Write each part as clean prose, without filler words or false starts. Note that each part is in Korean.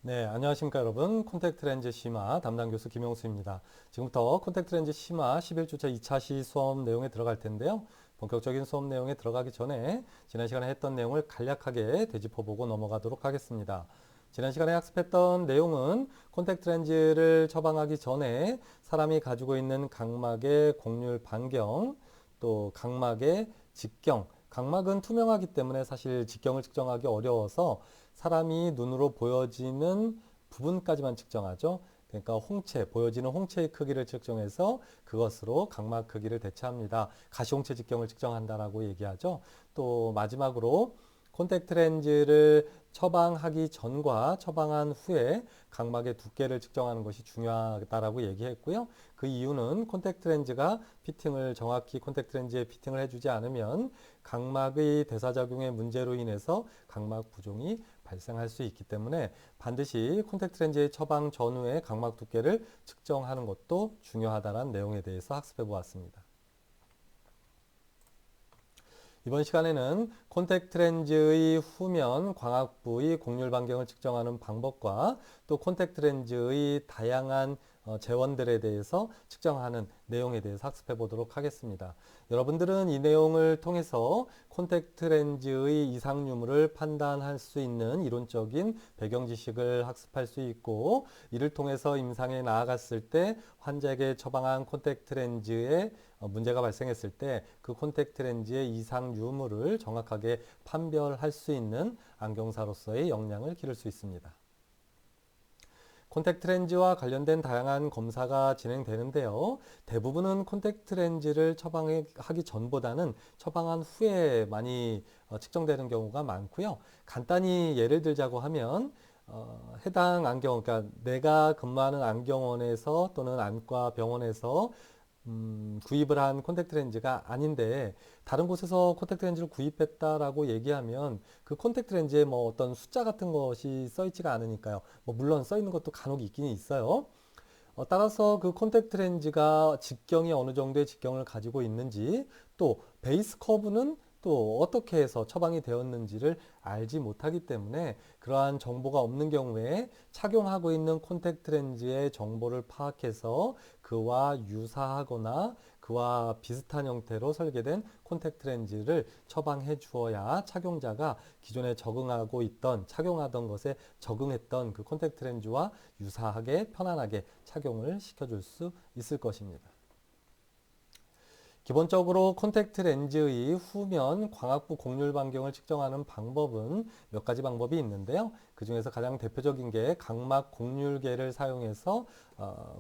네, 안녕하십니까 여러분. 콘택트 렌즈 심화 담당 교수 김용수입니다. 지금부터 콘택트 렌즈 심화 11주차 2차 시 수업 내용에 들어갈 텐데요. 본격적인 수업 내용에 들어가기 전에 지난 시간에 했던 내용을 간략하게 되짚어보고 넘어가도록 하겠습니다. 지난 시간에 학습했던 내용은 콘택트 렌즈를 처방하기 전에 사람이 가지고 있는 각막의 곡률 반경, 또 각막의 직경, 각막은 투명하기 때문에 사실 직경을 측정하기 어려워서 사람이 눈으로 보여지는 부분까지만 측정하죠. 그러니까 홍채, 보여지는 홍채의 크기를 측정해서 그것으로 각막 크기를 대체합니다. 가시홍채 직경을 측정한다라고 얘기하죠. 또 마지막으로 콘택트 렌즈를 처방하기 전과 처방한 후에 각막의 두께를 측정하는 것이 중요하다라고 얘기했고요. 그 이유는 콘택트 렌즈가 피팅을 정확히 콘택트 렌즈에 피팅을 해주지 않으면 각막의 대사작용의 문제로 인해서 각막 부종이 발생할 수 있기 때문에 반드시 콘택트 렌즈의 처방 전후에 각막 두께를 측정하는 것도 중요하다는 내용에 대해서 학습해 보았습니다. 이번 시간에는 콘택트 렌즈의 후면 광학 부의 곡률 반경을 측정하는 방법과 또 콘택트 렌즈의 다양한 재원들에 대해서 측정하는 내용에 대해서 학습해 보도록 하겠습니다. 여러분들은 이 내용을 통해서 콘택트 렌즈의 이상 유무를 판단할 수 있는 이론적인 배경 지식을 학습할 수 있고, 이를 통해서 임상에 나아갔을 때 환자에게 처방한 콘택트 렌즈에 문제가 발생했을 때 그 콘택트 렌즈의 이상 유무를 정확하게 판별할 수 있는 안경사로서의 역량을 기를 수 있습니다. 콘택트 렌즈와 관련된 다양한 검사가 진행되는데요. 대부분은 콘택트 렌즈를 처방하기 전보다는 처방한 후에 많이 측정되는 경우가 많고요. 간단히 예를 들자고 하면 해당 안경, 그러니까 내가 근무하는 안경원에서 또는 안과 병원에서 구입을 한 콘택트 렌즈가 아닌데 다른 곳에서 콘택트 렌즈를 구입했다라고 얘기하면 그 콘택트 렌즈에 뭐 어떤 숫자 같은 것이 써 있지가 않으니까요. 뭐 물론 써 있는 것도 간혹 있긴 있어요. 따라서 그 콘택트 렌즈가 직경이 어느 정도의 직경을 가지고 있는지, 또 베이스 커브는 또 어떻게 해서 처방이 되었는지를 알지 못하기 때문에 그러한 정보가 없는 경우에 착용하고 있는 콘택트 렌즈의 정보를 파악해서 그와 유사하거나 그와 비슷한 형태로 설계된 콘택트 렌즈를 처방해 주어야 착용자가 기존에 적응하고 있던, 착용하던 것에 적응했던 그 콘택트 렌즈와 유사하게 편안하게 착용을 시켜줄 수 있을 것입니다. 기본적으로 콘택트 렌즈의 후면 광학부 곡률 반경을 측정하는 방법은 몇 가지 방법이 있는데요. 그 중에서 가장 대표적인 게 각막 곡률계를 사용해서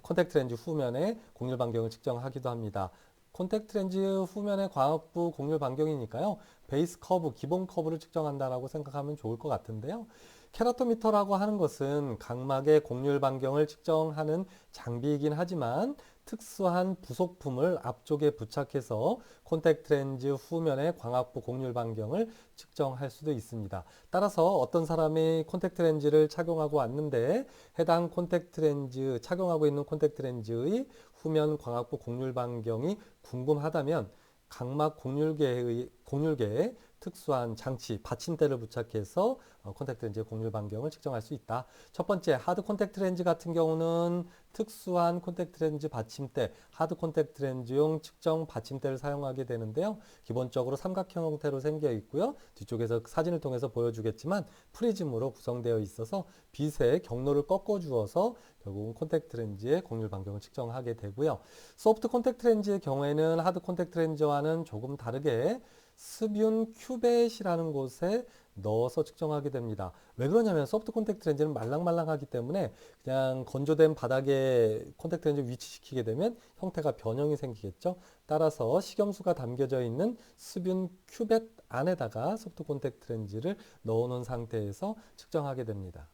콘택트 렌즈 후면의 곡률 반경을 측정하기도 합니다. 콘택트 렌즈 후면의 광학부 곡률 반경이니까요. 베이스 커브, 기본 커브를 측정한다라고 생각하면 좋을 것 같은데요. 케라토미터라고 하는 것은 각막의 곡률 반경을 측정하는 장비이긴 하지만 특수한 부속품을 앞쪽에 부착해서 콘택트 렌즈 후면의 광학부 곡률 반경을 측정할 수도 있습니다. 따라서 어떤 사람이 콘택트 렌즈를 착용하고 왔는데 해당 콘택트 렌즈, 착용하고 있는 콘택트 렌즈의 후면 광학부 곡률 반경이 궁금하다면 각막 곡률계에 특수한 장치, 받침대를 부착해서 콘택트 렌즈의 곡률 반경을 측정할 수 있다. 첫 번째, 하드 콘택트 렌즈 같은 경우는 특수한 콘택트 렌즈 받침대, 하드 콘택트 렌즈용 측정 받침대를 사용하게 되는데요. 기본적으로 삼각형 형태로 생겨 있고요. 뒤쪽에서 사진을 통해서 보여주겠지만 프리즘으로 구성되어 있어서 빛의 경로를 꺾어 주어서 결국은 콘택트 렌즈의 곡률 반경을 측정하게 되고요. 소프트 콘택트 렌즈의 경우에는 하드 콘택트 렌즈와는 조금 다르게 습윤 큐벳이라는 곳에 넣어서 측정하게 됩니다. 왜 그러냐면 소프트 콘택트 렌즈는 말랑말랑하기 때문에 그냥 건조된 바닥에 콘택트 렌즈 위치시키게 되면 형태가 변형이 생기겠죠. 따라서 식염수가 담겨져 있는 습윤 큐벳 안에다가 소프트 콘택트 렌즈를 넣어놓은 상태에서 측정하게 됩니다.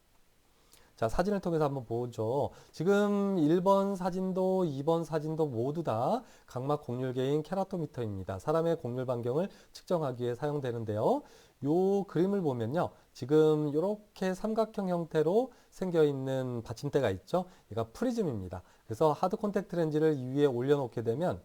자, 사진을 통해서 한번 보죠. 지금 1번 사진도 2번 사진도 모두 다 각막 곡률계인 케라토미터입니다. 사람의 곡률 반경을 측정하기 위해 사용되는데요. 요 그림을 보면요. 지금 이렇게 삼각형 형태로 생겨 있는 받침대가 있죠. 얘가 프리즘입니다. 그래서 하드 콘택트 렌즈를 이 위에 올려놓게 되면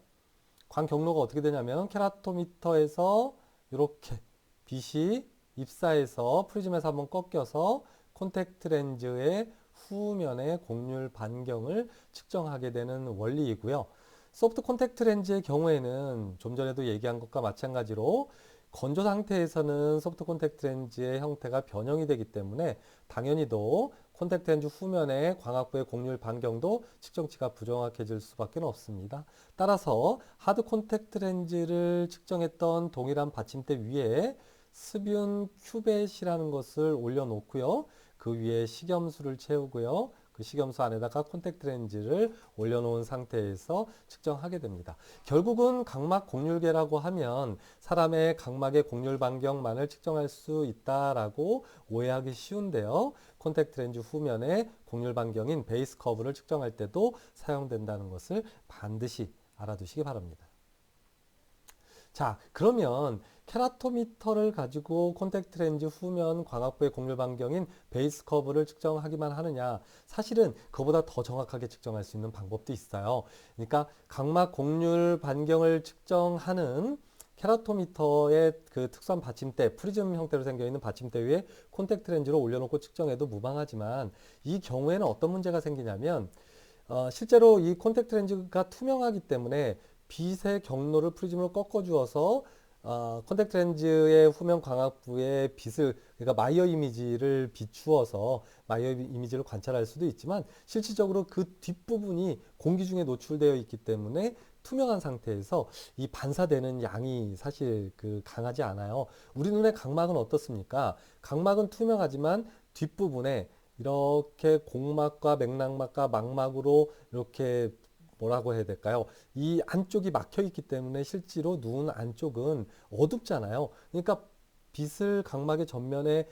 광 경로가 어떻게 되냐면 케라토미터에서 이렇게 빛이 입사해서 프리즘에서 한번 꺾여서 콘택트 렌즈의 후면의 곡률 반경을 측정하게 되는 원리이고요. 소프트 콘택트 렌즈의 경우에는 좀 전에도 얘기한 것과 마찬가지로 건조 상태에서는 소프트 콘택트 렌즈의 형태가 변형이 되기 때문에 당연히도 콘택트 렌즈 후면의 광학부의 곡률 반경도 측정치가 부정확해질 수밖에 없습니다. 따라서 하드 콘택트 렌즈를 측정했던 동일한 받침대 위에 스뷴 큐벳이라는 것을 올려놓고요. 그 위에 식염수를 채우고요. 그 식염수 안에다가 콘택트 렌즈를 올려놓은 상태에서 측정하게 됩니다. 결국은 각막 곡률계라고 하면 사람의 각막의 곡률 반경만을 측정할 수 있다라고 오해하기 쉬운데요. 콘택트 렌즈 후면의 곡률 반경인 베이스 커브를 측정할 때도 사용된다는 것을 반드시 알아두시기 바랍니다. 자, 그러면 케라토미터를 가지고 콘택트 렌즈 후면 광학부의 곡률 반경인 베이스 커브를 측정하기만 하느냐? 사실은 그보다 더 정확하게 측정할 수 있는 방법도 있어요. 그러니까 각막 곡률 반경을 측정하는 케라토미터의 그 특수한 받침대, 프리즘 형태로 생겨 있는 받침대 위에 콘택트 렌즈를 올려놓고 측정해도 무방하지만 이 경우에는 어떤 문제가 생기냐면 실제로 이 콘택트 렌즈가 투명하기 때문에 빛의 경로를 프리즘으로 꺾어주어서 콘택트 렌즈의 후면 광학부의 빛을 그러니까 마이어 이미지를 비추어서 마이어 이미지를 관찰할 수도 있지만 실질적으로 그 뒷부분이 공기 중에 노출되어 있기 때문에 투명한 상태에서 이 반사되는 양이 사실 그 강하지 않아요. 우리 눈의 각막은 어떻습니까? 각막은 투명하지만 뒷부분에 이렇게 공막과 맥락막과 망막으로 이렇게 뭐라고 해야 될까요? 이 안쪽이 막혀 있기 때문에 실제로 눈 안쪽은 어둡잖아요. 그러니까 빛을 각막의 전면에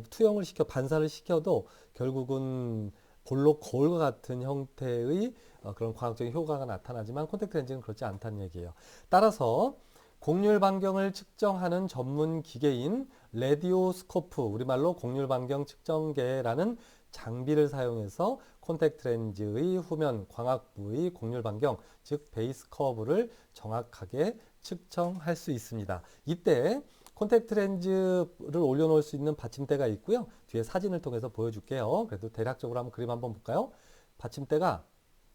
투영을 시켜 반사를 시켜도 결국은 볼록 거울과 같은 형태의 그런 과학적인 효과가 나타나지만 콘택트 렌즈는 그렇지 않다는 얘기예요. 따라서 곡률 반경을 측정하는 전문 기계인 레디오스코프, 우리말로 곡률 반경 측정계라는 장비를 사용해서 콘택트 렌즈의 후면 광학부의 곡률 반경, 즉 베이스 커브를 정확하게 측정할 수 있습니다. 이때 콘택트 렌즈를 올려놓을 수 있는 받침대가 있고요. 뒤에 사진을 통해서 보여줄게요. 그래도 대략적으로 한번 그림 한번 볼까요? 받침대가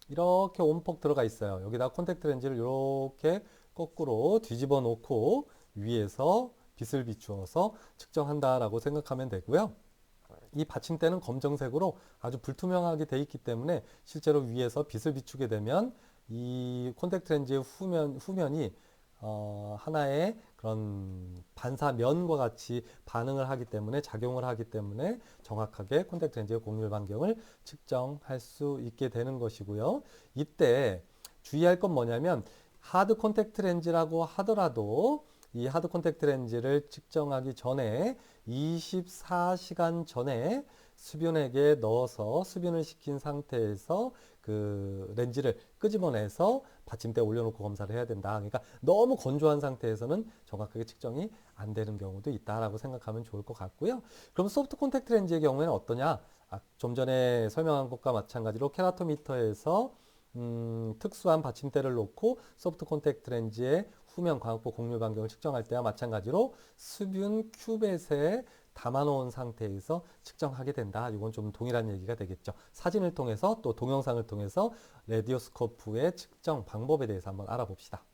이렇게 온폭 들어가 있어요. 여기다 콘택트 렌즈를 이렇게 거꾸로 뒤집어 놓고 위에서 빛을 비추어서 측정한다라고 생각하면 되고요. 이 받침대는 검정색으로 아주 불투명하게 되어 있기 때문에 실제로 위에서 빛을 비추게 되면 이 콘택트 렌즈의 후면이 하나의 그런 반사면과 같이 반응을 하기 때문에 작용을 하기 때문에 정확하게 콘택트 렌즈의 곡률 반경을 측정할 수 있게 되는 것이고요. 이때 주의할 건 뭐냐면 하드 콘택트 렌즈라고 하더라도 이 하드 콘택트 렌즈를 측정하기 전에 24시간 전에 수변액에 넣어서 수변을 시킨 상태에서 그 렌즈를 끄집어내서 받침대에 올려놓고 검사를 해야 된다. 그러니까 너무 건조한 상태에서는 정확하게 측정이 안 되는 경우도 있다라고 생각하면 좋을 것 같고요. 그럼 소프트 콘택트 렌즈의 경우에는 어떠냐? 좀 전에 설명한 것과 마찬가지로 케라토미터에서 특수한 받침대를 놓고 소프트 콘택트 렌즈의 후면 광학부 곡률 반경을 측정할 때와 마찬가지로 수뷴 큐벳에 담아놓은 상태에서 측정하게 된다. 이건 좀 동일한 얘기가 되겠죠. 사진을 통해서 또 동영상을 통해서 레디오스코프의 측정 방법에 대해서 한번 알아봅시다.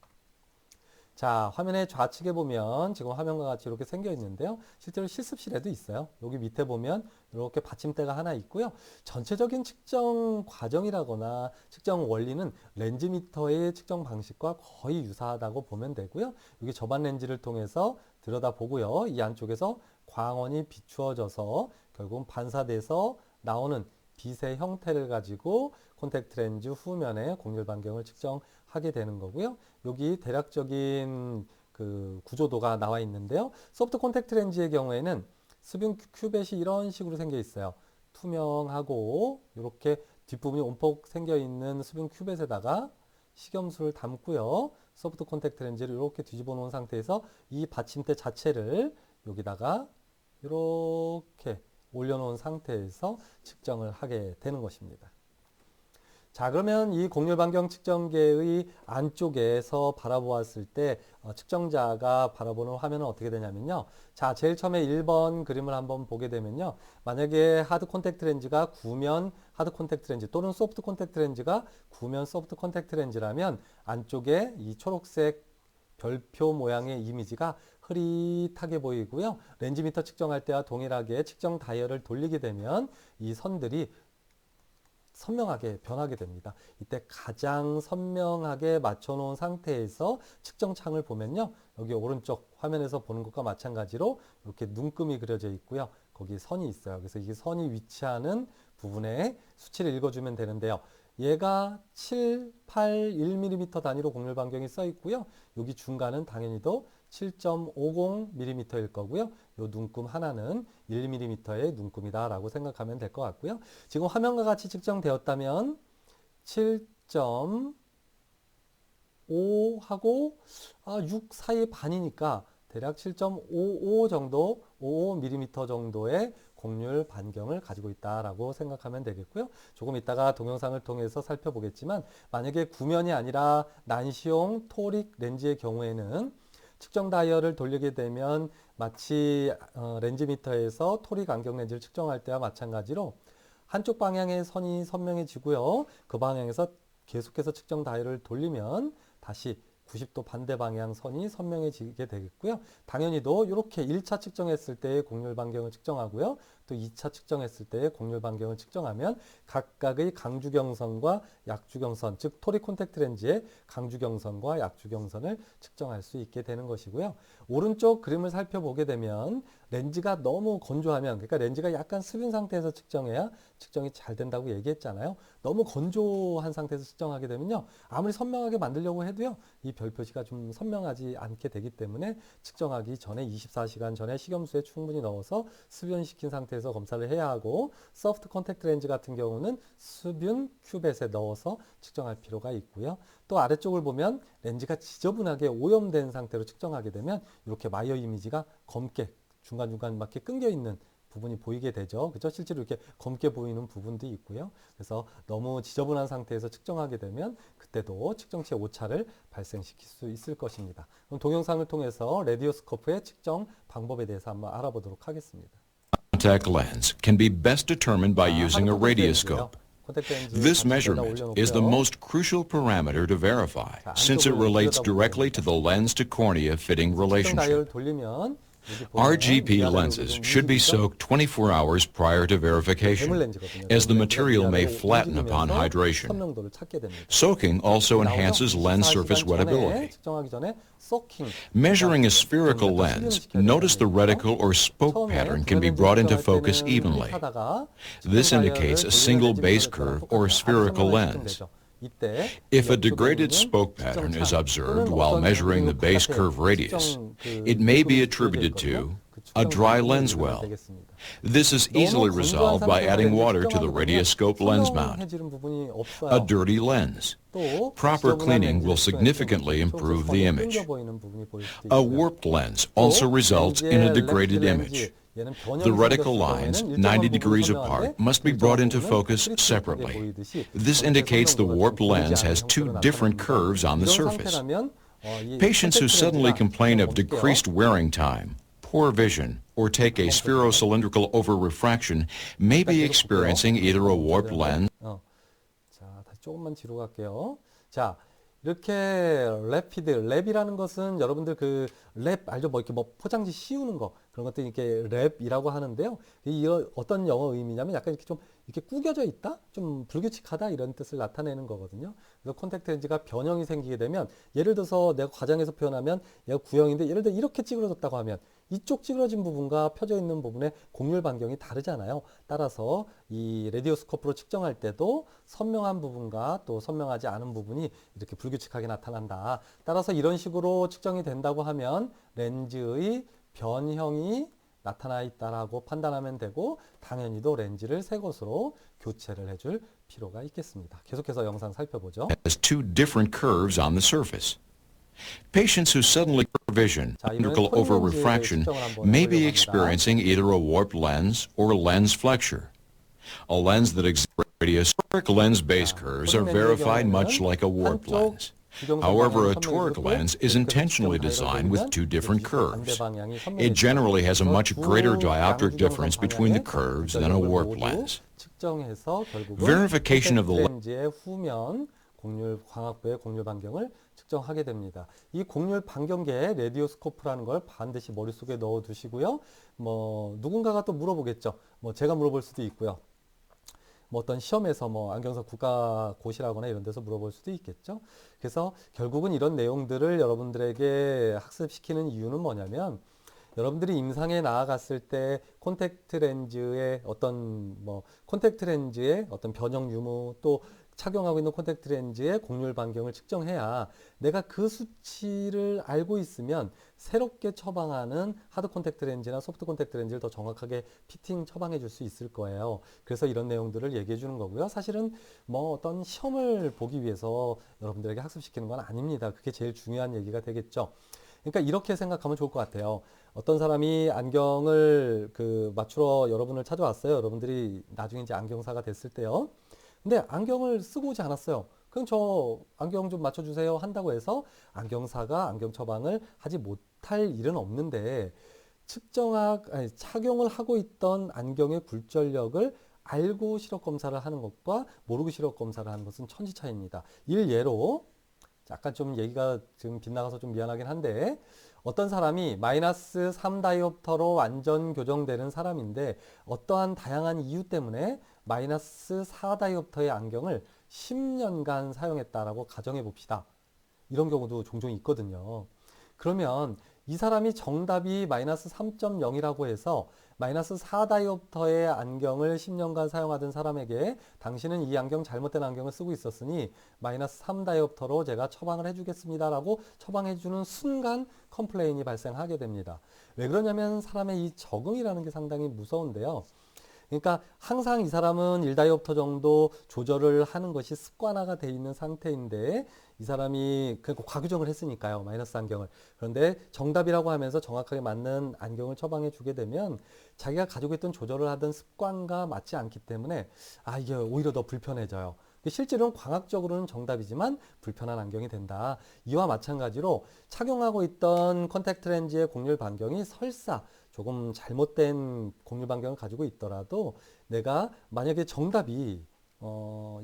자, 화면의 좌측에 보면 지금 화면과 같이 이렇게 생겨 있는데요. 실제로 실습실에도 있어요. 여기 밑에 보면 이렇게 받침대가 하나 있고요. 전체적인 측정 과정이라거나 측정 원리는 렌즈미터의 측정 방식과 거의 유사하다고 보면 되고요. 여기 접안 렌즈를 통해서 들여다보고요. 이 안쪽에서 광원이 비추어져서 결국은 반사돼서 나오는 빛의 형태를 가지고 콘택트 렌즈 후면의 곡률 반경을 측정하게 되는 거고요. 여기 대략적인 그 구조도가 나와 있는데요. 소프트 콘택트 렌즈의 경우에는 수뷴 큐벳이 이런 식으로 생겨 있어요. 투명하고 이렇게 뒷부분이 온폭 생겨 있는 수뷴 큐벳에다가 식염수를 담고요. 소프트 콘택트 렌즈를 이렇게 뒤집어 놓은 상태에서 이 받침대 자체를 여기다가 이렇게 올려놓은 상태에서 측정을 하게 되는 것입니다. 자, 그러면 이 곡률 반경 측정계의 안쪽에서 바라보았을 때 측정자가 바라보는 화면은 어떻게 되냐면요. 자, 제일 처음에 1번 그림을 한번 보게 되면요. 만약에 하드 콘택트 렌즈가 구면 하드 콘택트 렌즈 또는 소프트 콘택트 렌즈가 구면 소프트 콘택트 렌즈라면 안쪽에 이 초록색 별표 모양의 이미지가 흐릿하게 보이고요. 렌즈미터 측정할 때와 동일하게 측정 다이얼을 돌리게 되면 이 선들이 선명하게 변하게 됩니다. 이때 가장 선명하게 맞춰놓은 상태에서 측정창을 보면요. 여기 오른쪽 화면에서 보는 것과 마찬가지로 이렇게 눈금이 그려져 있고요. 거기 선이 있어요. 그래서 이 선이 위치하는 부분에 수치를 읽어주면 되는데요. 얘가 7, 8, 1mm 단위로 곡률 반경이 써 있고요. 여기 중간은 당연히도 7.50mm일 거고요. 요 눈금 하나는 1mm의 눈금이다라고 생각하면 될 것 같고요. 지금 화면과 같이 측정되었다면 7.5하고 6 사이 반이니까 대략 7.55 정도, 55mm 정도의 곡률 반경을 가지고 있다라고 생각하면 되겠고요. 조금 이따가 동영상을 통해서 살펴보겠지만 만약에 구면이 아니라 난시용 토릭 렌즈의 경우에는 측정 다이얼을 돌리게 되면 마치 렌즈미터에서 토릭 안경 렌즈를 측정할 때와 마찬가지로 한쪽 방향의 선이 선명해지고요. 그 방향에서 계속해서 측정 다이얼을 돌리면 다시 90도 반대 방향 선이 선명해지게 되겠고요. 당연히도 이렇게 1차 측정했을 때의 곡률 반경을 측정하고요. 또 2차 측정했을 때의 곡률 반경을 측정하면 각각의 강주경선과 약주경선, 즉 토릭 콘택트 렌즈의 강주경선과 약주경선을 측정할 수 있게 되는 것이고요. 오른쪽 그림을 살펴보게 되면 렌즈가 너무 건조하면, 그러니까 렌즈가 약간 습인 상태에서 측정해야 측정이 잘 된다고 얘기했잖아요. 너무 건조한 상태에서 측정하게 되면요. 아무리 선명하게 만들려고 해도요. 이 별 표시가 좀 선명하지 않게 되기 때문에 측정하기 전에 24시간 전에 식염수에 충분히 넣어서 수변시킨 상태에서 검사를 해야 하고, 소프트 컨택트 렌즈 같은 경우는 수분 큐벳에 넣어서 측정할 필요가 있고요. 또 아래쪽을 보면 렌즈가 지저분하게 오염된 상태로 측정하게 되면 이렇게 마이어 이미지가 검게 중간중간 막 이렇게 끊겨 있는 부분이 보이게 되죠. 그죠? 실제로 이렇게 검게 보이는 부분도 있고요. 그래서 너무 지저분한 상태에서 측정하게 되면 그때도 측정치의 오차를 발생시킬 수 있을 것입니다. 그럼 동영상을 통해서 레디오스코프의 측정 방법에 대해서 한번 알아보도록 하겠습니다. Contact lens can be best determined by using a radioscope. This measurement is the most crucial parameter to verify, since it relates directly to the lens-to-cornea fitting relationship. RGP lenses should be soaked 24 hours prior to verification, as the material may flatten upon hydration. Soaking also enhances lens surface wettability. Measuring a spherical lens, notice the reticle or spoke pattern can be brought into focus evenly. This indicates a single base curve or spherical lens. If a degraded spoke pattern is observed while measuring the base curve radius, it may be attributed to a dry lens well. This is easily resolved by adding water to the radioscope lens mount. A dirty lens. Proper cleaning will significantly improve the image. A warped lens also results in a degraded image. The reticle lines, 90 degrees apart, must be brought into focus separately. This indicates the warped lens has two different curves on the surface. Patients who suddenly complain of decreased wearing time, poor vision, or take a spherocylindrical overrefraction may be experiencing either a warped lens. 자, 다시 조금만 뒤로 갈게요. 자, 이렇게 랩이라는 것은 여러분들 그 랩 알죠? 뭐 이렇게 뭐 포장지 씌우는 거 그런 것들이 이렇게 랩이라고 하는데요. 이 어떤 영어 의미냐면 약간 이렇게 좀 이렇게 구겨져 있다, 좀 불규칙하다 이런 뜻을 나타내는 거거든요. 그래서 콘택트 렌즈가 변형이 생기게 되면 예를 들어서 내가 과장해서 표현하면 얘가 구형인데 예를 들어 이렇게 찌그러졌다고 하면 이쪽 찌그러진 부분과 펴져 있는 부분의 곡률 반경이 다르잖아요. 따라서 이 레디오스코프로 측정할 때도 선명한 부분과 또 선명하지 않은 부분이 이렇게 불규칙하게 나타난다. 따라서 이런 식으로 측정이 된다고 하면 렌즈의 변형이 나타나 있다라고 판단하면 되고, 당연히도 렌즈를 새 것으로 교체를 해줄 필요가 있겠습니다. 계속해서 영상 살펴보죠. Has two different curves on the surface. Patients who suddenly vision cylindrical overrefraction may be experiencing either a warped lens or lens flexure. A lens that exhibits radiospheric lens base curves are verified much like a warped lens. However, a toric lens is intentionally designed with two different curves. It generally has a much greater dioptric difference between the curves than a warped lens. Verification of the 렌즈의 후면 곡률 광학부의 곡률 반경을 측정하게 됩니다. 이 곡률 반경계 레디오스코프라는 걸 반드시 머릿속에 넣어 두시고요. 뭐 누군가가 또 물어보겠죠. 뭐 제가 물어볼 수도 있고요. 뭐 어떤 시험에서 뭐 안경사 국가고시라거나 이런 데서 물어볼 수도 있겠죠. 그래서 결국은 이런 내용들을 여러분들에게 학습시키는 이유는 뭐냐면 여러분들이 임상에 나아갔을 때 콘택트 렌즈의 어떤 변형 유무 또 착용하고 있는 콘택트 렌즈의 곡률 반경을 측정해야 내가 그 수치를 알고 있으면 새롭게 처방하는 하드 콘택트 렌즈나 소프트 콘택트 렌즈를 더 정확하게 피팅 처방해 줄 수 있을 거예요. 그래서 이런 내용들을 얘기해 주는 거고요. 사실은 뭐 어떤 시험을 보기 위해서 여러분들에게 학습시키는 건 아닙니다. 그게 제일 중요한 얘기가 되겠죠. 그러니까 이렇게 생각하면 좋을 것 같아요. 어떤 사람이 안경을 맞추러 여러분을 찾아왔어요. 여러분들이 나중에 이제 안경사가 됐을 때요. 근데 안경을 쓰고 오지 않았어요. 그럼 저 안경 좀 맞춰주세요 한다고 해서 안경사가 안경 처방을 하지 못할 일은 없는데 착용을 하고 있던 안경의 굴절력을 알고 시력 검사를 하는 것과 모르고 시력 검사를 하는 것은 천지 차이입니다. 일예로 약간 좀 얘기가 지금 빗나가서 좀 미안하긴 한데 어떤 사람이 마이너스 3다이옵터로 완전 교정되는 사람인데 어떠한 다양한 이유 때문에 마이너스 4다이옵터의 안경을 10년간 사용했다라고 가정해 봅시다. 이런 경우도 종종 있거든요. 그러면 이 사람이 정답이 마이너스 3.0이라고 해서 마이너스 4다이옵터의 안경을 10년간 사용하던 사람에게 당신은 이 안경 잘못된 안경을 쓰고 있었으니 마이너스 3다이옵터로 제가 처방을 해주겠습니다라고 처방해주는 순간 컴플레인이 발생하게 됩니다. 왜 그러냐면 사람의 이 적응이라는 게 상당히 무서운데요. 그러니까 항상 이 사람은 1다이옵터 정도 조절을 하는 것이 습관화가 돼 있는 상태인데 이 사람이 과규정을 했으니까요. 마이너스 안경을. 그런데 정답이라고 하면서 정확하게 맞는 안경을 처방해 주게 되면 자기가 가지고 있던 조절을 하던 습관과 맞지 않기 때문에 이게 오히려 더 불편해져요. 실제로는 광학적으로는 정답이지만 불편한 안경이 된다. 이와 마찬가지로 착용하고 있던 컨택트 렌즈의 곡률 반경이 설사 조금 잘못된 곡률 반경을 가지고 있더라도 내가 만약에 정답이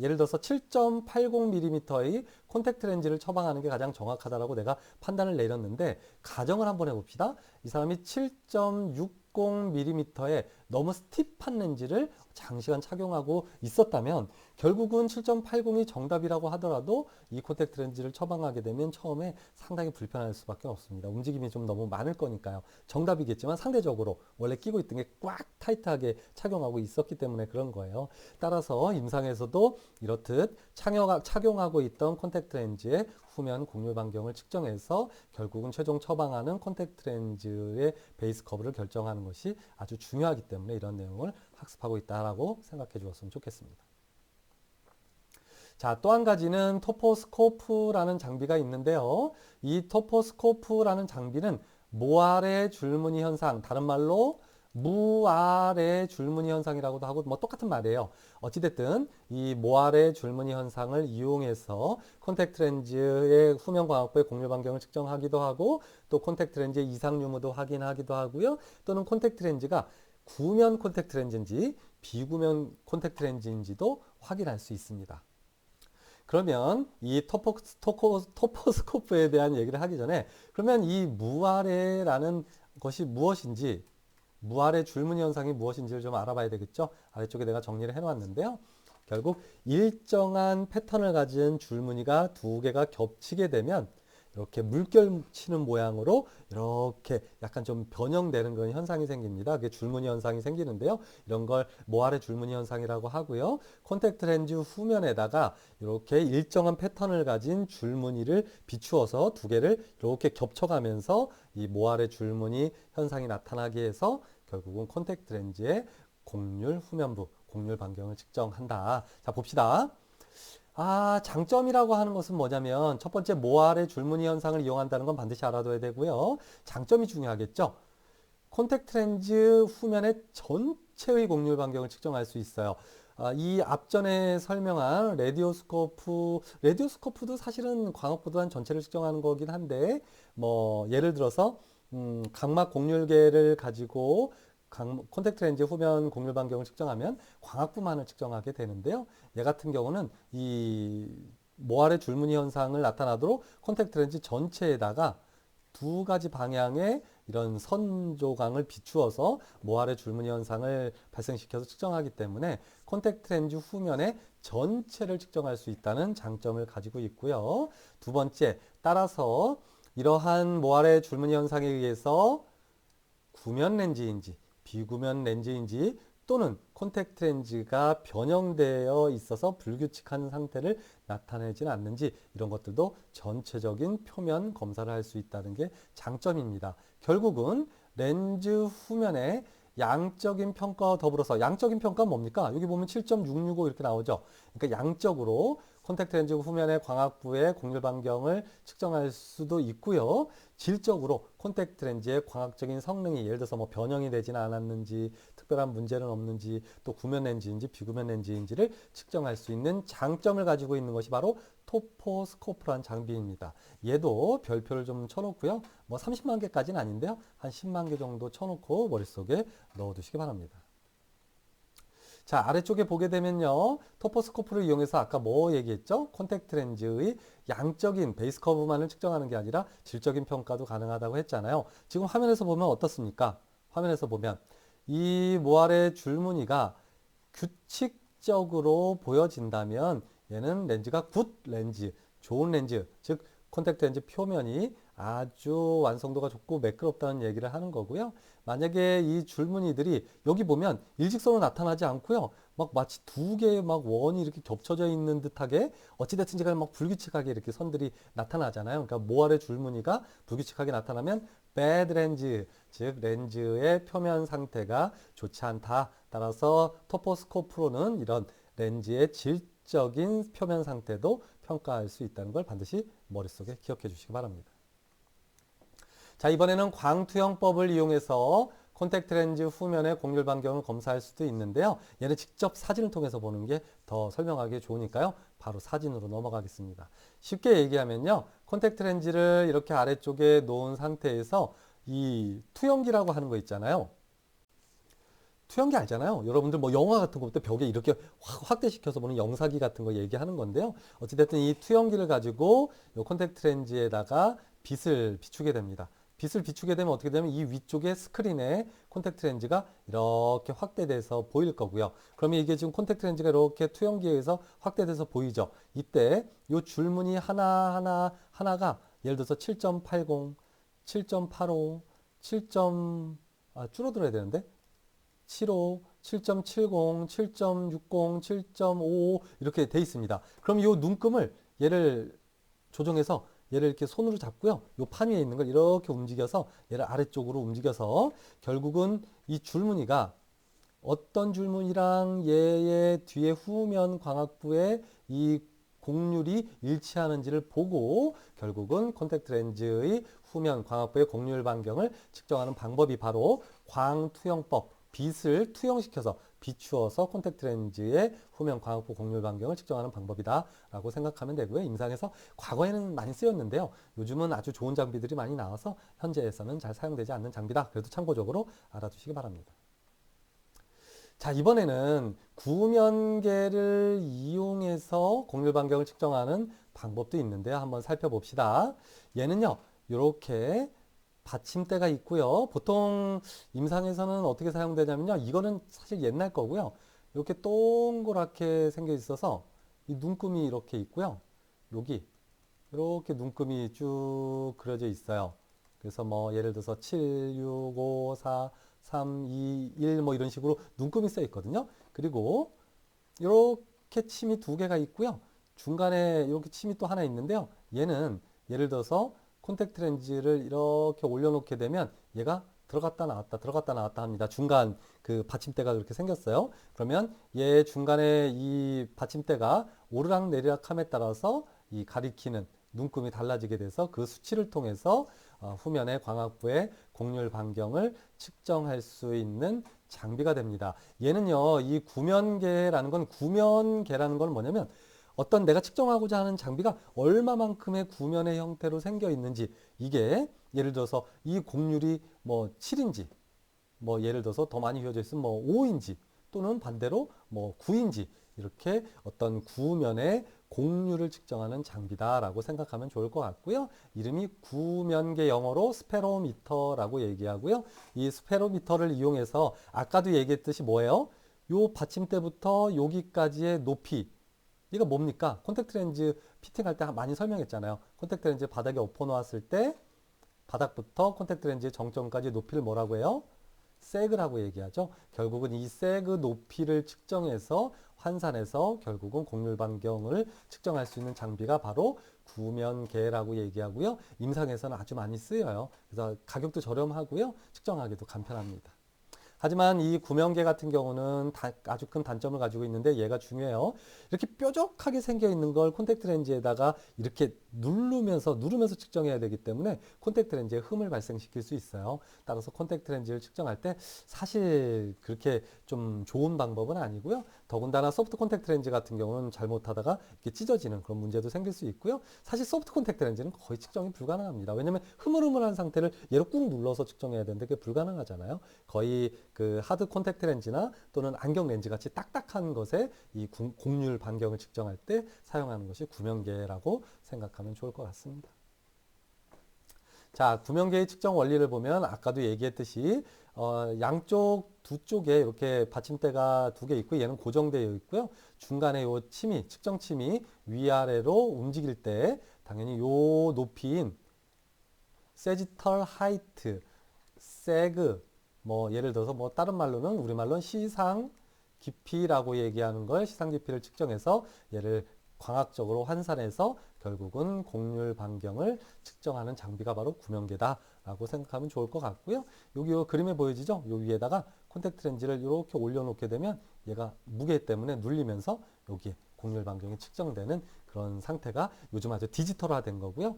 예를 들어서 7.80mm의 콘택트 렌즈를 처방하는 게 가장 정확하다라고 내가 판단을 내렸는데 가정을 한번 해봅시다. 이 사람이 7.60mm의 너무 스티프한 렌즈를 장시간 착용하고 있었다면 결국은 7.80이 정답이라고 하더라도 이 콘택트 렌즈를 처방하게 되면 처음에 상당히 불편할 수밖에 없습니다. 움직임이 좀 너무 많을 거니까요. 정답이겠지만 상대적으로 원래 끼고 있던 게 꽉 타이트하게 착용하고 있었기 때문에 그런 거예요. 따라서 임상에서도 이렇듯 착용하고 있던 콘택트 렌즈의 후면 곡률 반경을 측정해서 결국은 최종 처방하는 콘택트 렌즈의 베이스 커브를 결정하는 것이 아주 중요하기 때문에 이런 내용을 학습하고 있다라고 생각해 주었으면 좋겠습니다. 자, 또 한 가지는 토포스코프라는 장비가 있는데요. 이 토포스코프라는 장비는 모아레 줄무늬 현상, 다른 말로 무아레 줄무늬 현상이라고도 하고 뭐 똑같은 말이에요. 어찌됐든 이 모아레 줄무늬 현상을 이용해서 콘택트 렌즈의 후면 광학부의 곡률 반경을 측정하기도 하고 또 콘택트 렌즈의 이상 유무도 확인하기도 하고요. 또는 콘택트 렌즈가 구면 콘택트 렌즈인지 비구면 콘택트 렌즈인지도 확인할 수 있습니다. 그러면 이 토포스코프에 대한 얘기를 하기 전에 그러면 이 무아레라는 것이 무엇인지 무아레 줄무늬 현상이 무엇인지를 좀 알아봐야 되겠죠. 아래쪽에 내가 정리를 해놓았는데요. 결국 일정한 패턴을 가진 줄무늬가 두 개가 겹치게 되면 이렇게 물결 치는 모양으로 이렇게 약간 좀 변형되는 그런 현상이 생깁니다. 그게 줄무늬 현상이 생기는데요. 이런 걸 모아레 줄무늬 현상이라고 하고요. 콘택트 렌즈 후면에다가 이렇게 일정한 패턴을 가진 줄무늬를 비추어서 두 개를 이렇게 겹쳐가면서 이 모아레 줄무늬 현상이 나타나게 해서 결국은 콘택트 렌즈의 곡률 후면부, 곡률 반경을 측정한다. 자, 봅시다. 장점이라고 하는 것은 뭐냐면 첫 번째 모아레 줄무늬 현상을 이용한다는 건 반드시 알아둬야 되고요. 장점이 중요하겠죠. 콘택트 렌즈 후면의 수체의 곡률 반경을 측정할 수 있어요. 이 앞전에 설명한 레디오스코프도 사실은 광학보도한 전체를 측정하는 거긴 한데, 뭐 예를 들어서 각막 곡률계를 가지고 콘택트 렌즈 후면 곡률 반경을 측정하면 광학부만을 측정하게 되는데요. 얘 같은 경우는 이 모아래 줄무늬 현상을 나타나도록 콘택트 렌즈 전체에다가 두 가지 방향의 이런 선조각을 비추어서 모아래 줄무늬 현상을 발생시켜서 측정하기 때문에 콘택트 렌즈 후면의 전체를 측정할 수 있다는 장점을 가지고 있고요. 두 번째, 따라서 이러한 모아래 줄무늬 현상에 의해서 구면 렌즈인지 비구면 렌즈인지 또는 콘택트 렌즈가 변형되어 있어서 불규칙한 상태를 나타내지는 않는지 이런 것들도 전체적인 표면 검사를 할 수 있다는 게 장점입니다. 결국은 렌즈 후면에 양적인 평가와 더불어서 양적인 평가는 뭡니까? 여기 보면 7.665 이렇게 나오죠. 그러니까 양적으로 콘택트 렌즈 후면의 광학부의 곡률 반경을 측정할 수도 있고요. 질적으로 콘택트 렌즈의 광학적인 성능이 예를 들어서 뭐 변형이 되지는 않았는지 특별한 문제는 없는지 또 구면 렌즈인지 비구면 렌즈인지를 측정할 수 있는 장점을 가지고 있는 것이 바로 토포스코프라는 장비입니다. 얘도 별표를 좀 쳐놓고요. 뭐 30만 개까지는 아닌데요. 한 10만 개 정도 쳐놓고 머릿속에 넣어두시기 바랍니다. 자, 아래쪽에 보게 되면요. 토포스코프를 이용해서 아까 뭐 얘기했죠? 콘택트 렌즈의 양적인 베이스 커브만을 측정하는 게 아니라 질적인 평가도 가능하다고 했잖아요. 지금 화면에서 보면 어떻습니까? 화면에서 보면 이 모아래 줄무늬가 규칙적으로 보여진다면 얘는 렌즈가 굿 렌즈, 좋은 렌즈, 즉 콘택트 렌즈 표면이 아주 완성도가 좋고 매끄럽다는 얘기를 하는 거고요. 만약에 이 줄무늬들이 여기 보면 일직선으로 나타나지 않고요. 막 마치 두 개의 막 원이 이렇게 겹쳐져 있는 듯하게 어찌됐든지 간에 막 불규칙하게 이렇게 선들이 나타나잖아요. 그러니까 모아래 줄무늬가 불규칙하게 나타나면 bad 렌즈, 즉 렌즈의 표면 상태가 좋지 않다. 따라서 토포스코프로는 이런 렌즈의 질적인 표면 상태도 평가할 수 있다는 걸 반드시 머릿속에 기억해 주시기 바랍니다. 자, 이번에는 광투형법을 이용해서 콘택트 렌즈 후면의 곡률 반경을 검사할 수도 있는데요. 얘는 직접 사진을 통해서 보는 게 더 설명하기 좋으니까요. 바로 사진으로 넘어가겠습니다. 쉽게 얘기하면요. 콘택트 렌즈를 이렇게 아래쪽에 놓은 상태에서 이 투영기라고 하는 거 있잖아요. 투영기 알잖아요. 여러분들 뭐 영화 같은 거 볼 때 벽에 이렇게 확대시켜서 보는 영사기 같은 거 얘기하는 건데요. 어찌됐든 이 투영기를 가지고 이 콘택트 렌즈에다가 빛을 비추게 됩니다. 빛을 비추게 되면 어떻게 되면 이 위쪽에 스크린에 콘택트 렌즈가 이렇게 확대돼서 보일 거고요. 그러면 이게 지금 콘택트 렌즈가 이렇게 투영기에 의해서 확대돼서 보이죠. 이때 이 줄무늬 하나가 예를 들어서 7.80, 7.85, 7. 줄어들어야 되는데 75, 7.70, 7.60, 7.55 이렇게 돼 있습니다. 그럼 이 눈금을 얘를 조정해서 얘를 이렇게 손으로 잡고요. 이 판 위에 있는 걸 이렇게 움직여서 얘를 아래쪽으로 움직여서 결국은 이 줄무늬가 어떤 줄무늬랑 얘의 뒤에 후면 광학부의 이 곡률이 일치하는지를 보고 결국은 콘택트 렌즈의 후면 광학부의 곡률 반경을 측정하는 방법이 바로 광투영법, 빛을 투영시켜서 비추어서 콘택트 렌즈의 후면 광학부 곡률 반경을 측정하는 방법이다라고 생각하면 되고요. 임상에서 과거에는 많이 쓰였는데요. 요즘은 아주 좋은 장비들이 많이 나와서 현재에서는 잘 사용되지 않는 장비다. 그래도 참고적으로 알아두시기 바랍니다. 자, 이번에는 구면계를 이용해서 곡률 반경을 측정하는 방법도 있는데요. 한번 살펴봅시다. 얘는요, 이렇게 받침대가 있고요. 보통 임상에서는 어떻게 사용되냐면요. 이거는 사실 옛날 거고요. 이렇게 동그랗게 생겨 있어서 이 눈금이 이렇게 있고요. 여기 이렇게 눈금이 쭉 그려져 있어요. 그래서 뭐 예를 들어서 7, 6, 5, 4, 3, 2, 1 뭐 이런 식으로 눈금이 써 있거든요. 그리고 이렇게 침이 두 개가 있고요. 중간에 이렇게 침이 또 하나 있는데요. 얘는 예를 들어서 콘택트 렌즈를 이렇게 올려놓게 되면 얘가 들어갔다 나왔다 합니다. 중간 그 받침대가 그렇게 생겼어요. 그러면 얘 중간에 이 받침대가 오르락 내리락함에 따라서 이 가리키는 눈금이 달라지게 돼서 그 수치를 통해서 후면의 광학부의 곡률 반경을 측정할 수 있는 장비가 됩니다. 얘는요, 이 구면계라는 건 뭐냐면 어떤 내가 측정하고자 하는 장비가 얼마만큼의 구면의 형태로 생겨 있는지, 이게 예를 들어서 이 곡률이 뭐 7인지, 뭐 예를 들어서 더 많이 휘어져 있으면 뭐 5인지, 또는 반대로 뭐 9인지, 이렇게 어떤 구면의 곡률을 측정하는 장비다라고 생각하면 좋을 것 같고요. 이름이 구면계, 영어로 스페로미터라고 얘기하고요. 이 스페로미터를 이용해서 아까도 얘기했듯이 뭐예요? 요 받침대부터 여기까지의 높이, 이거 뭡니까? 콘택트 렌즈 피팅할 때 많이 설명했잖아요. 콘택트 렌즈 바닥에 엎어 놓았을 때 바닥부터 콘택트 렌즈의 정점까지 높이를 뭐라고 해요? 세그라고 얘기하죠. 결국은 이 세그 높이를 측정해서 환산해서 결국은 곡률 반경을 측정할 수 있는 장비가 바로 구면계라고 얘기하고요. 임상에서는 아주 많이 쓰여요. 그래서 가격도 저렴하고요. 측정하기도 간편합니다. 하지만 이 구면계 같은 경우는 아주 큰 단점을 가지고 있는데 얘가 중요해요. 이렇게 뾰족하게 생겨 있는 걸 콘택트 렌즈에다가 이렇게 누르면서 측정해야 되기 때문에 콘택트 렌즈에 흠을 발생시킬 수 있어요. 따라서 콘택트 렌즈를 측정할 때 사실 그렇게 좀 좋은 방법은 아니고요. 더군다나 소프트 콘택트 렌즈 같은 경우는 잘못하다가 이렇게 찢어지는 그런 문제도 생길 수 있고요. 사실 소프트 콘택트 렌즈는 거의 측정이 불가능합니다. 왜냐하면 흐물흐물한 상태를 얘로 꾹 눌러서 측정해야 되는데 그게 불가능하잖아요. 거의 그 하드 콘택트 렌즈나 또는 안경 렌즈 같이 딱딱한 것에 이 곡률 반경을 측정할 때 사용하는 것이 구면계라고 생각하면 좋을 것 같습니다. 자, 구면계의 측정 원리를 보면 아까도 얘기했듯이 양쪽 두 쪽에 이렇게 받침대가 두 개 있고 얘는 고정되어 있고요. 중간에 요 측정 침이 위아래로 움직일 때 당연히 요 높이인 세지털 하이트, 세그, 뭐 예를 들어서 뭐 다른 말로는 우리말로는 시상 깊이라고 얘기하는 걸, 시상 깊이를 측정해서 얘를 광학적으로 환산해서 결국은 곡률 반경을 측정하는 장비가 바로 구면계다라고 생각하면 좋을 것 같고요. 여기 요 그림에 보여지죠? 요 위에다가 콘택트 렌즈를 이렇게 올려놓게 되면 얘가 무게 때문에 눌리면서 여기에 곡률 반경이 측정되는 그런 상태가 요즘 아주 디지털화된 거고요.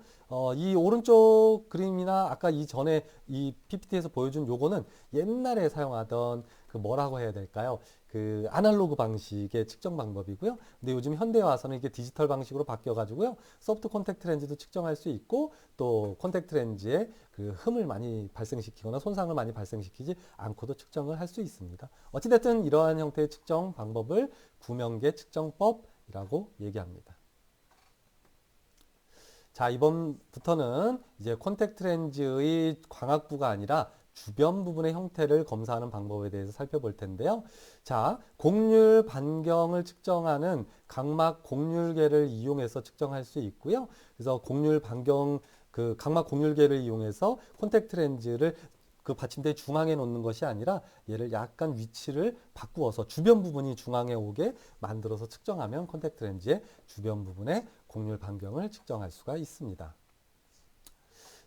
이 오른쪽 그림이나 아까 이전에 이 PPT에서 보여준 요거는 옛날에 사용하던 그 뭐라고 해야 될까요? 그 아날로그 방식의 측정 방법이고요. 근데 요즘 현대에 와서는 이게 디지털 방식으로 바뀌어 가지고요. 소프트 콘택트 렌즈도 측정할 수 있고 또 콘택트 렌즈에 그 흠을 많이 발생시키거나 손상을 많이 발생시키지 않고도 측정을 할 수 있습니다. 어찌됐든 이러한 형태의 측정 방법을 구면계 측정법이라고 얘기합니다. 자, 이번부터는 이제 콘택트 렌즈의 광학부가 아니라 주변 부분의 형태를 검사하는 방법에 대해서 살펴볼 텐데요. 자, 곡률 반경을 측정하는 각막 곡률계를 이용해서 측정할 수 있고요. 그래서 곡률 반경, 그 각막 곡률계를 이용해서 콘택트 렌즈를 그 받침대 중앙에 놓는 것이 아니라 얘를 약간 위치를 바꾸어서 주변 부분이 중앙에 오게 만들어서 측정하면 콘택트 렌즈의 주변 부분의 곡률 반경을 측정할 수가 있습니다.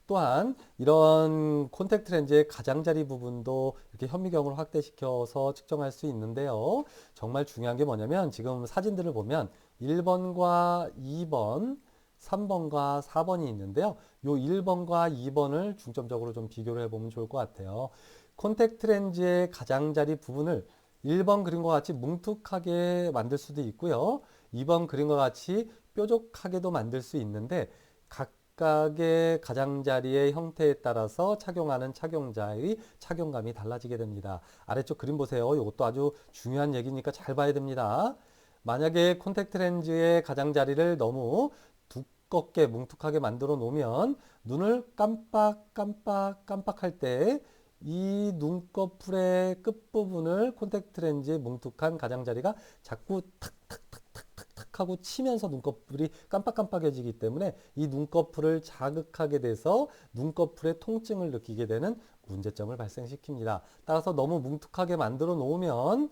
또한 이런 콘택트 렌즈의 가장자리 부분도 이렇게 현미경으로 확대시켜서 측정할 수 있는데요. 정말 중요한 게 뭐냐면 지금 사진들을 보면 1번과 2번, 3번과 4번이 있는데요. 요 1번과 2번을 중점적으로 좀 비교를 해보면 좋을 것 같아요. 콘택트 렌즈의 가장자리 부분을 1번 그림과 같이 뭉툭하게 만들 수도 있고요. 2번 그림과 같이 뾰족하게도 만들 수 있는데 각각의 가장자리의 형태에 따라서 착용하는 착용자의 착용감이 달라지게 됩니다. 아래쪽 그림 보세요. 이것도 아주 중요한 얘기니까 잘 봐야 됩니다. 만약에 콘택트 렌즈의 가장자리를 너무 두껍게 뭉툭하게 만들어 놓으면 눈을 깜빡할 때 이 눈꺼풀의 끝부분을 콘택트 렌즈의 뭉툭한 가장자리가 자꾸 탁탁탁탁탁 하고 치면서 눈꺼풀이 깜빡깜빡해지기 때문에 이 눈꺼풀을 자극하게 돼서 눈꺼풀의 통증을 느끼게 되는 문제점을 발생시킵니다. 따라서 너무 뭉툭하게 만들어 놓으면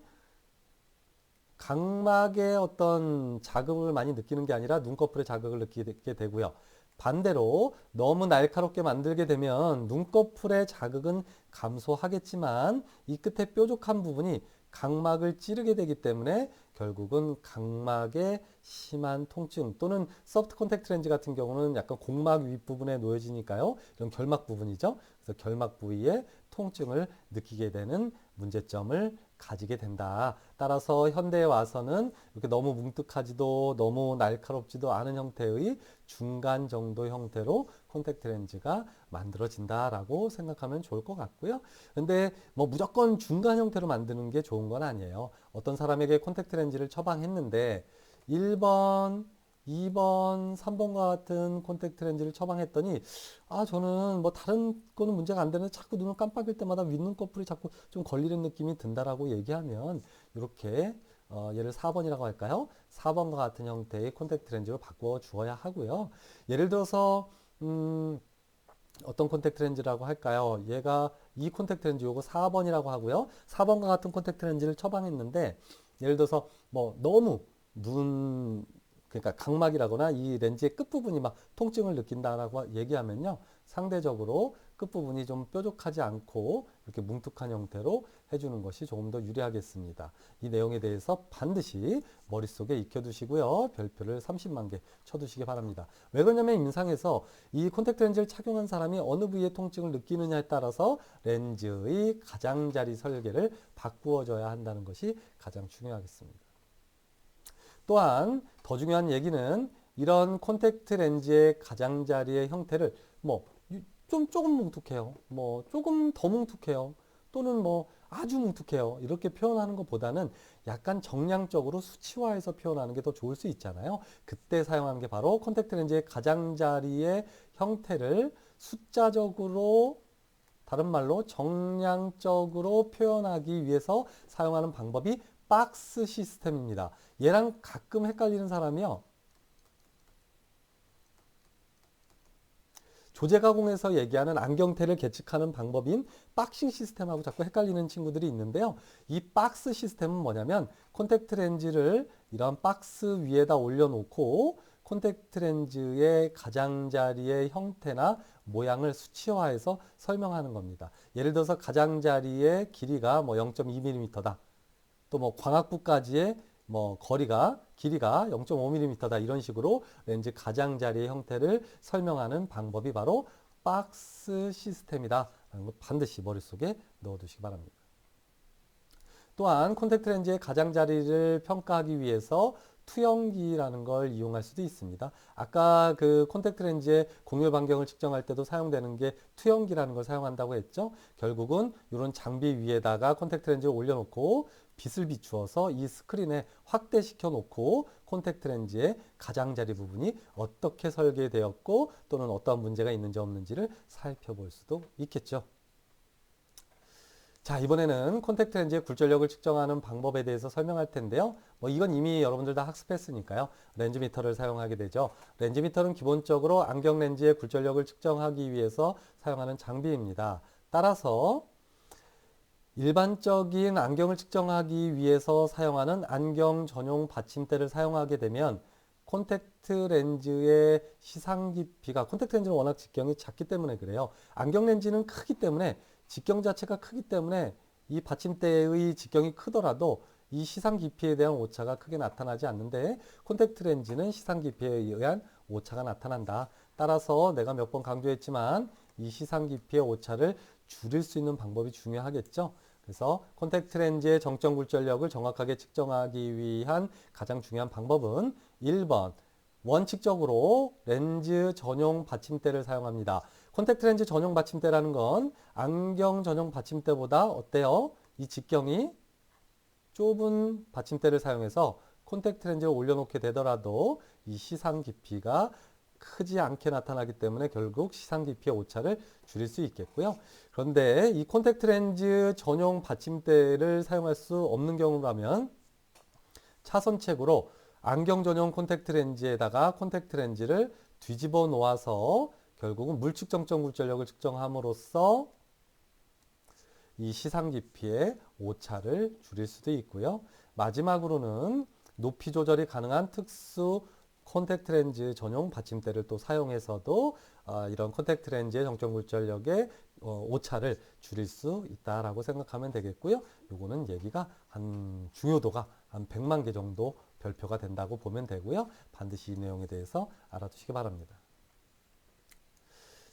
각막에 어떤 자극을 많이 느끼는 게 아니라 눈꺼풀에 자극을 느끼게 되고요. 반대로 너무 날카롭게 만들게 되면 눈꺼풀의 자극은 감소하겠지만 이 끝에 뾰족한 부분이 각막을 찌르게 되기 때문에 결국은 각막에 심한 통증 또는 소프트 콘택트 렌즈 같은 경우는 약간 곡막 윗부분에 놓여지니까요. 이런 결막 부분이죠. 그래서 결막 부위에 통증을 느끼게 되는 문제점을 가지게 된다. 따라서 현대에 와서는 이렇게 너무 뭉툭하지도 너무 날카롭지도 않은 형태의 중간 정도 형태로 콘택트 렌즈가 만들어진다라고 생각하면 좋을 것 같고요. 근데 뭐 무조건 중간 형태로 만드는 게 좋은 건 아니에요. 어떤 사람에게 콘택트 렌즈를 처방했는데 1번, 2번, 3번과 같은 콘택트 렌즈를 처방했더니 저는 뭐 다른 거는 문제가 안 되는데 자꾸 눈을 깜빡일 때마다 윗눈꺼풀이 자꾸 좀 걸리는 느낌이 든다라고 얘기하면 이렇게 얘를 4번이라고 할까요? 4번과 같은 형태의 콘택트 렌즈로 바꾸어 주어야 하고요. 예를 들어서 어떤 콘택트 렌즈라고 할까요? 얘가 이 콘택트 렌즈 요거 4번이라고 하고요. 4번과 같은 콘택트 렌즈를 처방했는데 예를 들어서 뭐 너무 그러니까 각막이라거나 이 렌즈의 끝부분이 막 통증을 느낀다라고 얘기하면요. 상대적으로 끝부분이 좀 뾰족하지 않고 이렇게 뭉툭한 형태로 해주는 것이 조금 더 유리하겠습니다. 이 내용에 대해서 반드시 머릿속에 익혀두시고요. 별표를 30만 개 쳐두시기 바랍니다. 왜 그러냐면 임상에서 이 콘택트 렌즈를 착용한 사람이 어느 부위의 통증을 느끼느냐에 따라서 렌즈의 가장자리 설계를 바꾸어줘야 한다는 것이 가장 중요하겠습니다. 또한 더 중요한 얘기는 이런 콘택트 렌즈의 가장자리의 형태를 뭐 좀 조금 뭉툭해요. 뭐 조금 더 뭉툭해요. 또는 뭐 아주 뭉툭해요. 이렇게 표현하는 것보다는 약간 정량적으로 수치화해서 표현하는 게 더 좋을 수 있잖아요. 그때 사용하는 게 바로 콘택트 렌즈의 가장자리의 형태를 숫자적으로 다른 말로 정량적으로 표현하기 위해서 사용하는 방법이 박스 시스템입니다. 얘랑 가끔 헷갈리는 사람이요. 조제 가공에서 얘기하는 안경테를 계측하는 방법인 박싱 시스템하고 자꾸 헷갈리는 친구들이 있는데요. 이 박스 시스템은 뭐냐면 콘택트 렌즈를 이런 박스 위에다 올려놓고 콘택트 렌즈의 가장자리의 형태나 모양을 수치화해서 설명하는 겁니다. 예를 들어서 가장자리의 길이가 뭐 0.2mm다. 또 뭐 광학부까지의 뭐 길이가 0.5mm다 이런 식으로 렌즈 가장자리의 형태를 설명하는 방법이 바로 박스 시스템이다 라는 거 반드시 머릿속에 넣어두시기 바랍니다. 또한 콘택트 렌즈의 가장자리를 평가하기 위해서 투영기라는 걸 이용할 수도 있습니다. 아까 그 콘택트 렌즈의 곡률 반경을 측정할 때도 사용되는 게 투영기라는 걸 사용한다고 했죠. 결국은 이런 장비 위에다가 콘택트 렌즈를 올려놓고 빛을 비추어서 이 스크린에 확대시켜 놓고 콘택트 렌즈의 가장자리 부분이 어떻게 설계되었고 또는 어떠한 문제가 있는지 없는지를 살펴볼 수도 있겠죠. 자, 이번에는 콘택트 렌즈의 굴절력을 측정하는 방법에 대해서 설명할 텐데요. 뭐 이건 이미 여러분들 다 학습했으니까요. 렌즈미터를 사용하게 되죠. 렌즈미터는 기본적으로 안경 렌즈의 굴절력을 측정하기 위해서 사용하는 장비입니다. 따라서 일반적인 안경을 측정하기 위해서 사용하는 안경 전용 받침대를 사용하게 되면 콘택트 렌즈의 시상 깊이가 콘택트 렌즈는 워낙 직경이 작기 때문에 그래요. 안경 렌즈는 크기 때문에 직경 자체가 크기 때문에 이 받침대의 직경이 크더라도 이 시상 깊이에 대한 오차가 크게 나타나지 않는데 콘택트 렌즈는 시상 깊이에 의한 오차가 나타난다. 따라서 내가 몇 번 강조했지만 이 시상 깊이의 오차를 줄일 수 있는 방법이 중요하겠죠. 그래서 콘택트 렌즈의 정점 굴절력을 정확하게 측정하기 위한 가장 중요한 방법은 1번 원칙적으로 렌즈 전용 받침대를 사용합니다. 콘택트 렌즈 전용 받침대라는 건 안경 전용 받침대보다 어때요? 이 직경이 좁은 받침대를 사용해서 콘택트 렌즈를 올려놓게 되더라도 이 시상 깊이가 크지 않게 나타나기 때문에 결국 시상 깊이의 오차를 줄일 수 있겠고요. 그런데 이 콘택트 렌즈 전용 받침대를 사용할 수 없는 경우라면 차선책으로 안경 전용 콘택트 렌즈에다가 콘택트 렌즈를 뒤집어 놓아서 결국은 물측 정점 굴절력을 측정함으로써 이 시상 깊이의 오차를 줄일 수도 있고요. 마지막으로는 높이 조절이 가능한 특수 콘택트 렌즈 전용 받침대를 또 사용해서도 이런 콘택트 렌즈의 정점 굴절력의 오차를 줄일 수 있다라고 생각하면 되겠고요. 요거는 얘기가 중요도가 한 100만 개 정도 별표가 된다고 보면 되고요. 반드시 이 내용에 대해서 알아두시기 바랍니다.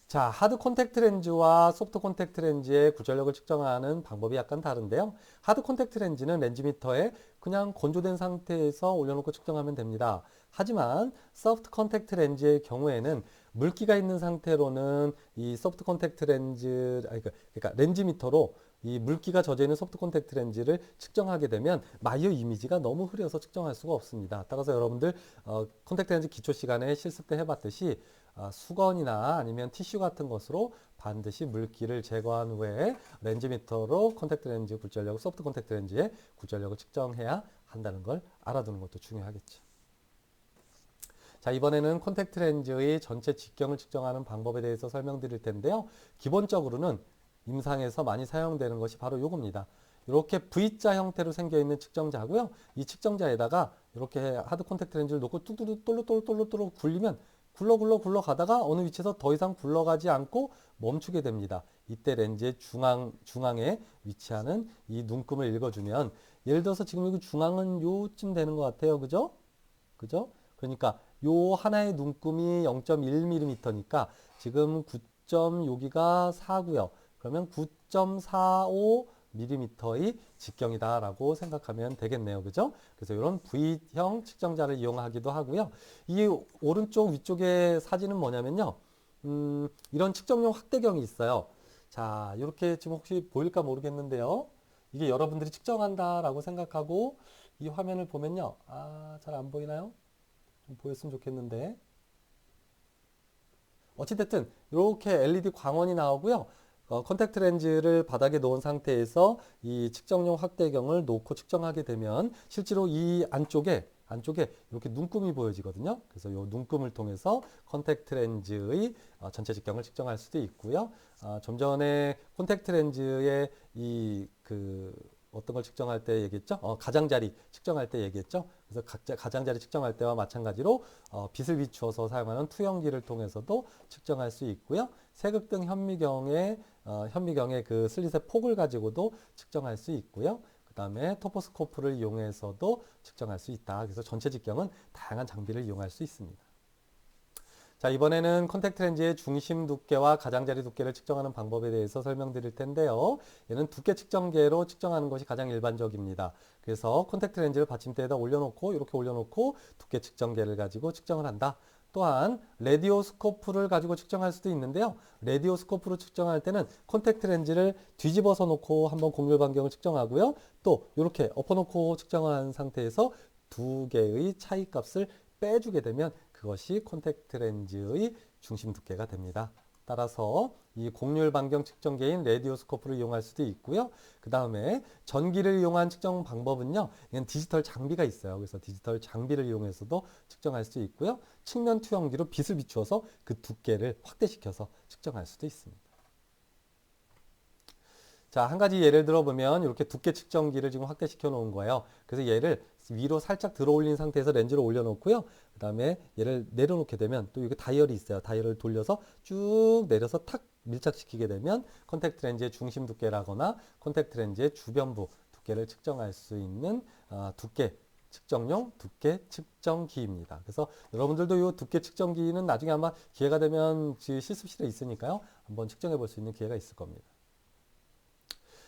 자, 하드 콘택트 렌즈와 소프트 콘택트 렌즈의 굴절력을 측정하는 방법이 약간 다른데요. 하드 콘택트 렌즈는 렌즈미터에 그냥 건조된 상태에서 올려놓고 측정하면 됩니다. 하지만 소프트 콘택트 렌즈의 경우에는 물기가 있는 상태로는 이 소프트 콘택트 렌즈, 그러니까 렌즈미터로 이 물기가 젖어 있는 소프트 콘택트 렌즈를 측정하게 되면 마이어 이미지가 너무 흐려서 측정할 수가 없습니다. 따라서 여러분들 콘택트 렌즈 기초 시간에 실습 때 해봤듯이 수건이나 아니면 티슈 같은 것으로 반드시 물기를 제거한 후에 렌즈미터로 콘택트 렌즈 굴절력, 소프트 콘택트 렌즈의 굴절력을 측정해야 한다는 걸 알아두는 것도 중요하겠죠. 자, 이번에는 콘택트 렌즈의 전체 직경을 측정하는 방법에 대해서 설명드릴 텐데요. 기본적으로는 임상에서 많이 사용되는 것이 바로 이겁니다. 이렇게 V자 형태로 생겨 있는 측정자고요. 이 측정자에다가 이렇게 하드 콘택트 렌즈를 놓고 뚜루뚜루 똘루똘루똘루 굴리면 굴러 가다가 어느 위치에서 더 이상 굴러가지 않고 멈추게 됩니다. 이때 렌즈의 중앙에 위치하는 이 눈금을 읽어주면 예를 들어서 지금 여기 중앙은 요쯤 되는 것 같아요. 그죠? 그죠? 그러니까 요 하나의 눈금이 0.1mm니까 지금 9점 여기가 4고요. 그러면 9.45mm의 직경이다라고 생각하면 되겠네요. 그죠? 그래서 이런 V형 측정자를 이용하기도 하고요. 이 오른쪽 위쪽의 사진은 뭐냐면요. 이런 측정용 확대경이 있어요. 자, 이렇게 지금 혹시 보일까 모르겠는데요. 이게 여러분들이 측정한다라고 생각하고 이 화면을 보면요. 잘 안 보이나요? 좀 보였으면 좋겠는데. 어찌됐든 이렇게 LED 광원이 나오고요. 컨택트 렌즈를 바닥에 놓은 상태에서 이 측정용 확대경을 놓고 측정하게 되면 실제로 이 안쪽에 이렇게 눈금이 보여지거든요. 그래서 이 눈금을 통해서 컨택트 렌즈의 전체 직경을 측정할 수도 있고요. 좀 전에 컨택트 렌즈의 어떤 걸 측정할 때 얘기했죠? 가장자리 측정할 때 얘기했죠? 그래서 가장자리 측정할 때와 마찬가지로 빛을 비추어서 사용하는 투영기를 통해서도 측정할 수 있고요. 세극등 현미경의 그 슬릿의 폭을 가지고도 측정할 수 있고요. 그 다음에 토포스코프를 이용해서도 측정할 수 있다. 그래서 전체 직경은 다양한 장비를 이용할 수 있습니다. 자, 이번에는 콘택트 렌즈의 중심 두께와 가장자리 두께를 측정하는 방법에 대해서 설명드릴 텐데요. 얘는 두께 측정계로 측정하는 것이 가장 일반적입니다. 그래서 콘택트 렌즈를 받침대에다 올려놓고 이렇게 올려놓고 두께 측정계를 가지고 측정을 한다. 또한 레디오스코프를 가지고 측정할 수도 있는데요. 레디오스코프로 측정할 때는 콘택트 렌즈를 뒤집어서 놓고 한번 곡률 반경을 측정하고요. 또 이렇게 엎어놓고 측정한 상태에서 두 개의 차이 값을 빼주게 되면 그것이 콘택트 렌즈의 중심 두께가 됩니다. 따라서 이 곡률 반경 측정계인 레디오스코프를 이용할 수도 있고요. 그 다음에 전기를 이용한 측정 방법은요. 이건 디지털 장비가 있어요. 그래서 디지털 장비를 이용해서도 측정할 수 있고요. 측면 투영기로 빛을 비추어서 그 두께를 확대시켜서 측정할 수도 있습니다. 자, 한 가지 예를 들어보면 이렇게 두께 측정기를 지금 확대시켜 놓은 거예요. 그래서 얘를 위로 살짝 들어 올린 상태에서 렌즈를 올려놓고요. 그 다음에 얘를 내려놓게 되면 또 여기 다이얼이 있어요. 다이얼을 돌려서 쭉 내려서 탁 밀착시키게 되면 컨택트 렌즈의 중심 두께라거나 컨택트 렌즈의 주변부 두께를 측정할 수 있는 두께 측정용 두께 측정기입니다. 그래서 여러분들도 이 두께 측정기는 나중에 아마 기회가 되면 실습실에 있으니까요. 한번 측정해 볼 수 있는 기회가 있을 겁니다.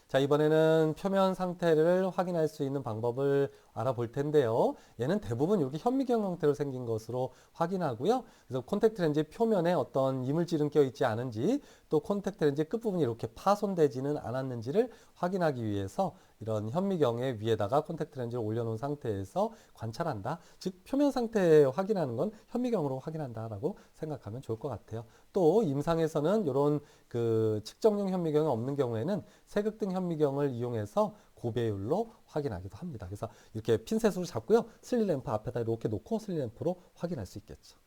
자, 이번에는 표면 상태를 확인할 수 있는 방법을 알아볼 텐데요. 얘는 대부분 이렇게 현미경 형태로 생긴 것으로 확인하고요. 그래서 콘택트 렌즈 표면에 어떤 이물질은 껴있지 않은지 또 콘택트 렌즈 끝부분이 이렇게 파손되지는 않았는지를 확인하기 위해서 이런 현미경의 위에다가 콘택트 렌즈를 올려놓은 상태에서 관찰한다. 즉 표면 상태 확인하는 건 현미경으로 확인한다라고 생각하면 좋을 것 같아요. 또 임상에서는 이런 그 측정용 현미경이 없는 경우에는 세극등 현미경을 이용해서 고배율로 확인하기도 합니다. 그래서 이렇게 핀셋으로 잡고요. 슬릿램프 앞에다 이렇게 놓고 슬릿램프로 확인할 수 있겠죠.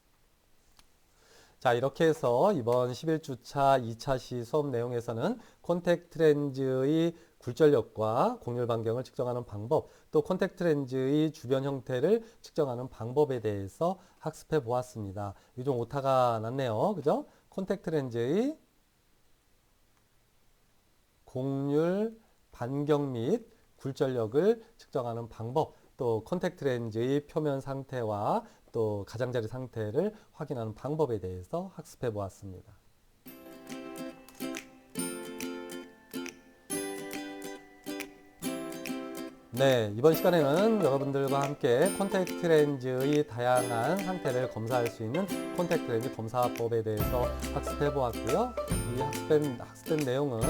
자, 이렇게 해서 이번 11주차 2차 시 수업 내용에서는 콘택트 렌즈의 굴절력과 곡률 반경을 측정하는 방법, 또 콘택트 렌즈의 주변 형태를 측정하는 방법에 대해서 학습해 보았습니다. 이게 좀 오타가 났네요. 그죠? 콘택트 렌즈의 곡률 반경 및 굴절력을 측정하는 방법, 또 콘택트 렌즈의 표면 상태와 또 가장자리 상태를 확인하는 방법에 대해서 학습해 보았습니다. 네, 이번 시간에는 여러분들과 함께 콘택트 렌즈의 다양한 상태를 검사할 수 있는 콘택트 렌즈 검사법에 대해서 학습해 보았고요. 이 학습된 내용은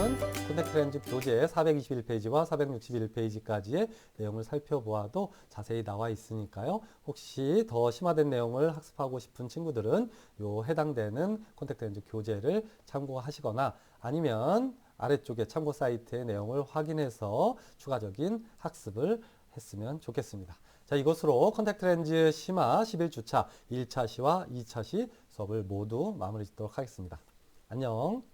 콘택트 렌즈 교재 421페이지와 461페이지까지의 내용을 살펴보아도 자세히 나와 있으니까요. 혹시 더 심화된 내용을 학습하고 싶은 친구들은 요 해당되는 콘택트 렌즈 교재를 참고하시거나 아니면 아래쪽에 참고 사이트의 내용을 확인해서 추가적인 학습을 했으면 좋겠습니다. 자, 이것으로 콘택트 렌즈 심화 11주차 1차 시와 2차 시 수업을 모두 마무리 짓도록 하겠습니다. 안녕.